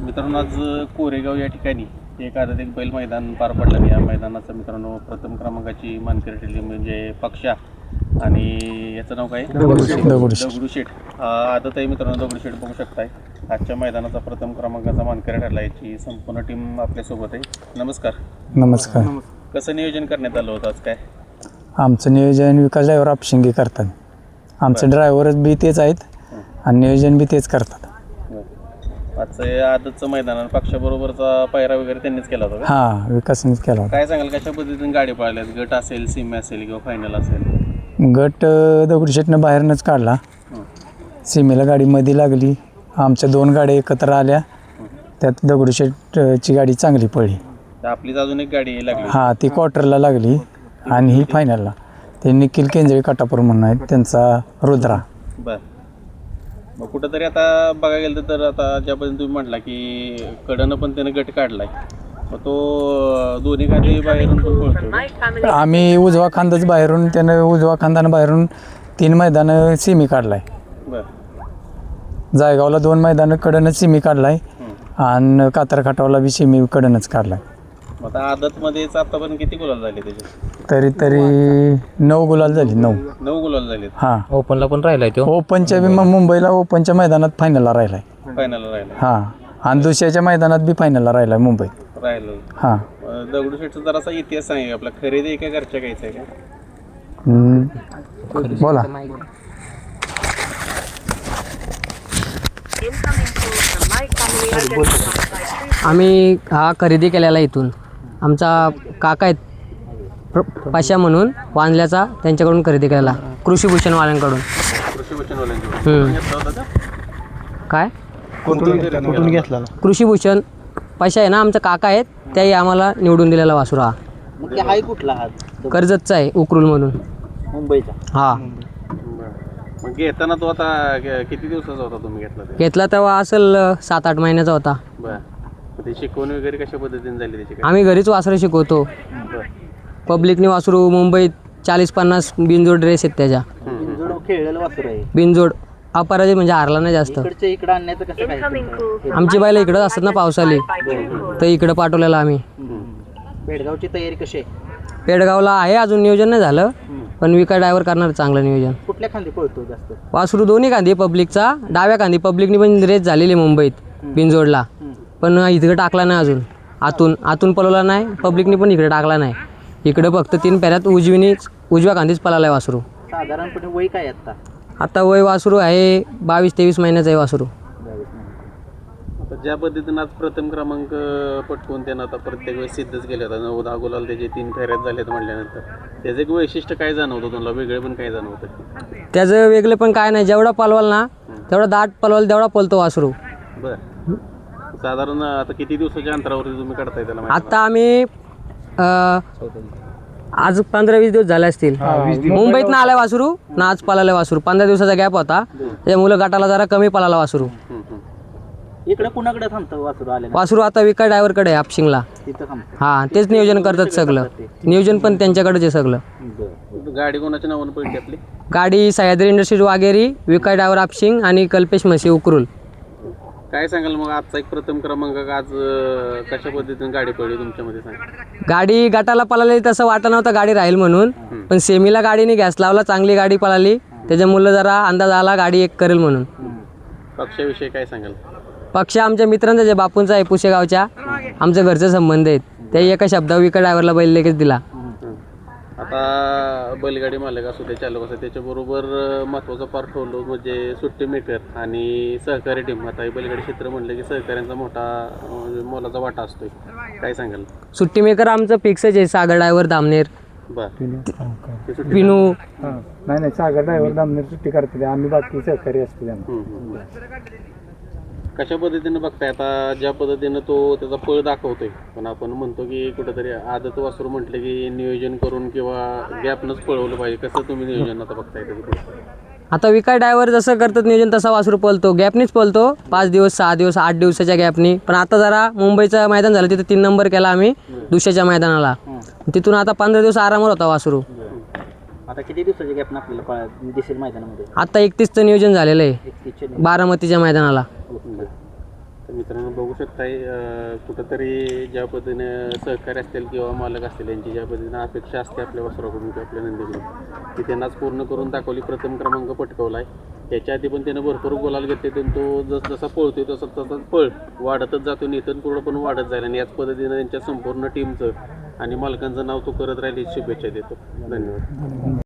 मित्रांनो आज कोरेगाव या ठिकाणी एक बैल मैदान पार पडलं आणि या मैदानाचं मित्रांनो प्रथम क्रमांकाची मानकरी ठरली म्हणजे पक्षा आणि याचं नाव काय दगडूशेठ. आदत आहे मित्रांनो दगडूशेठ बघू शकताय. आजच्या मैदानाचा प्रथम क्रमांकाचा मानकरी ठरला. याची संपूर्ण टीम आपल्यासोबत आहे. नमस्कार. नमस्कार. कसं नियोजन करण्यात आलं होतं आज? काय आमचं नियोजन विकास ड्रायव्हर आपशिंगे करतात. आमचे ड्रायव्हरच बी तेच आहेत आणि नियोजन बी तेच करतात. आजचं आदतचं मैदान पक्षाबरोबरचा पायरा वगैरे त्यांनीच केला होता का? हां, विकासनेच केला होता. काय सांगाल कशा पद्धतीने गाडी पाळल्यात? गट असेल, सीमे असेल किंवा फायनल असेल? गट दगडूशेठनं बाहेरनंच काढला. सीमेला गाडी मध्ये लागली. आमच्या 2 गाड्या एकत्र आल्या. त्यात दगडूशेठची गाडी चांगली पडली. आपलीच अजून एक गाडी लागली. हां, ती क्वार्टरला लागली आणि ही फायनलला. ते निखिल केंजळे काटापूर म्हणून आहेत, त्यांचा रुद्रा. बर. मग कुठंतरी आता बघायला गेलं तर आता ज्या पद्धतीने तुम्ही म्हटला की कडनं पण त्यानं गट काढलाय, मग तो दोन्ही खांदे बाहेरून पण पळतो. आम्ही उजवा खांदाच बाहेरून, त्यानं उजवा खांदानं बाहेरून 3 मैदानं सिमी काढलाय. बर. जायगावला 2 मैदानं कडनंच सिमी काढलाय आणि कातरखाटावला बी सिमी कडनंच काढलाय. मग आता आदतमध्येच आतापर्यंत किती गुलाल झाले त्याचे? तरी 9 गुलाल झाली. 9 गुलाल झाले. हां, ओपनला पण राहिलाय तो. ओपनच्या बी मग मुंबईला ओपनच्या मैदानात फायनलला राहिलाय. फायनलला राहिला. हां, आणि दुसऱ्याच्या मैदानात बी फायनलला राहिलाय मुंबईत. राहिलं. हां. दगडूशेठचा जरासा इतिहास सांगे. आपला खरेदी आहे का घरच्या काहीच आहे का? बोला. आम्ही हा खरेदी केलेला इथून. आमचा काका आहेत पाशा म्हणून वांजल्याचा, त्यांच्याकडून खरेदी केलेला कृषीभूषण वाल्यांकडून. कृषीभूषणवाल्यांकडून घेतला होता का? काय कुठून घेतला? कृषीभूषण पाशा आहे ना, आमचा काका आहेत, त्याही आम्हाला निवडून दिलेला वासुरा हा. हाय कुठला हा? कर्जतचा आहे, उकरूल म्हणून. मुंबईचा. हा. मग घेताना तो आता किती दिवसाचा होता तुम्ही घेतला ते? घेतला तेव्हा असेल 7-8 महिन्याचा होता. बर. ते शिकवण वगैरे कशा पद्धतीने झाली त्याची? आम्ही घरीच वासरं शिकवतो. पब्लिकने वासरू मुंबईत 40-50 बिनजोड ड्रेस आहेत त्याच्या. खेळलेलं वासर आहे. बिनजोड अपराजित म्हणजे हारला नाही जास्त. इकडे आणण्याचं कसं काय? आमची बैल इकडं असतात ना पावसाली, तर इकडं पाठवलेलं आम्ही. पेडगावची तयारी कशी आहे? पेडगावला आहे, अजून नियोजन नाही झालं, पण विका ड्रायव्हर करणार चांगलं नियोजन. कुठल्या खांदी पळतो जास्त? वासरू दोन्ही खांदी पब्लिकचा. डाव्या खांदी पब्लिकनी पण रेस झालेली मुंबईत बिनजोडला, पण इकडे टाकला नाही अजून. आतून पळवला नाही, पब्लिकनी पण इकडे टाकला नाही. इकडे फक्त 3 फेऱ्यात उजव्या खांदीच पळाला आहे वासरू. साधारणपणे वय काय आता वय वासरू आहे 22-23 महिन्याचं आहे वासरू. आता ज्या पद्धतीनं आज प्रथम क्रमांक पटकून त्यानं आता प्रत्येक वेळेस सिद्धच केले होता. 9-10 गुलाल त्याचे 3 फेऱ्यात झालेत म्हटल्यानंतर त्याचं एक वैशिष्ट्य काय जाणवतं तुम्हाला? वेगळे पण काय जाणवतं? त्याचं वेगळे पण काय नाही, जेवढा पळवाल ना तेवढा दाट पळवाल तेवढा पळतो वासरू. बरं. साधारण आता किती दिवसाच्या अंतरावरती तुम्ही काढताय त्याला? आता आम्ही आज 15-20 दिवस झाले असतील. मुंबईत ना आलाय वासरू ना आज पळालाय वासरू. 15 दिवसाचा गॅप होता, त्यामुळे गटाला जरा कमी पळाला वासरू. इकडे कुणाकडे थांबतं वासरू आले? वासरू आता विका ड्रायव्हरकडे आहे आपशिंगला. तिथं थांबतं. हा, तेच नियोजन करतात सगळं. नियोजन पण त्यांच्याकडेच आहे सगळं. गाडी कोणाच्या नावानं पडली आपली? गाडी सह्याद्री इंडस्ट्रीज वाघेरी, विका ड्रायव्हर आपशिंग आणि कल्पेश म्हशी उकरूल. काय सांगाल मग आजचा एक प्रथम क्रमांक आज कशा पद्धतीने गाडी पडली तुमच्यामध्ये? सांगा. गाडी गटाला पळाली तसं वाटत नव्हतं गाडी राहील म्हणून, पण सेमीला गाडीने गॅस लावला, चांगली गाडी पळाली, त्याच्यामुळे जरा अंदाज आला गाडी एक करेल म्हणून. पक्षाविषयी काय सांगाल? पक्ष आमच्या मित्रांचा जे बापूंचा आहे पुशेगावच्या, आमच्या घरचे संबंध आहेत. त्याही एका शब्दावर विका ड्रायव्हरला बैल लगेच दिला. आता बैलगाडी मालक असो ते चालक असो त्याच्याबरोबर महत्त्वाचा पार्ट ठेवलो म्हणजे सुट्टी मेकर आणि सहकारी टीम. आता हे बैलगाडी क्षेत्र म्हटलं की सहकाऱ्यांचा मोलाचा वाटा असतोय. काय सांगाल? सुट्टी मेकर आमचं फिक्सच आहे, सागर ड्रायव्हर दामनेर. पिनू नाही, सागर ड्रायव्हर दामनेर सुट्टी करते, आम्ही बाकी सहकारी असते त्यांना. कशा पद्धतीनं बघताय आता ज्या पद्धतीनं तो त्याचा पळ दाखवतोय, पण आपण म्हणतो की कुठेतरी आदत वासरू म्हटलं की नियोजन करून किंवा गॅपनंच पळवलं पाहिजे. कसं तुम्ही नियोजन आता बघताय त्याचं? आता विका ड्रायव्हर जसं करतात नियोजन तसा वासरू पळतो, गॅपनीच पळतो. 5 दिवस 6 दिवस 8 दिवसाच्या गॅपनी. पण आता जरा मुंबईचं मैदान झालं, तिथं 3 नंबर केला आम्ही दुसऱ्याच्या मैदानाला. तिथून आता 15 दिवस आरामावर होता वासरू. आता किती दिवसाची गॅप आपल्याला दिसेल मैदानामध्ये? आता 31चं नियोजन झालेलं आहे बारामतीच्या मैदानाला. मित्रांनो बघू शकताय कुठंतरी ज्या पद्धतीने सहकारी असतील किंवा मालक असतील यांची ज्या पद्धतीने अपेक्षा असते आपल्या वस्त्राकडून किंवा आपल्या नंदीकडून ती त्यांनाच पूर्ण करून दाखवली. प्रथम क्रमांक पटकवला आहे. याच्या आधी पण त्यानं भरपूर गोलाल घेतले पण तो जसा पळतोय तसा पळ वाढतच जातो. नितीन पुढं पण वाढत जाईल आणि याच पद्धतीनं त्यांच्या संपूर्ण टीमचं आणि मालकांचं नाव तो करत राहील ही शुभेच्छा देतो. धन्यवाद.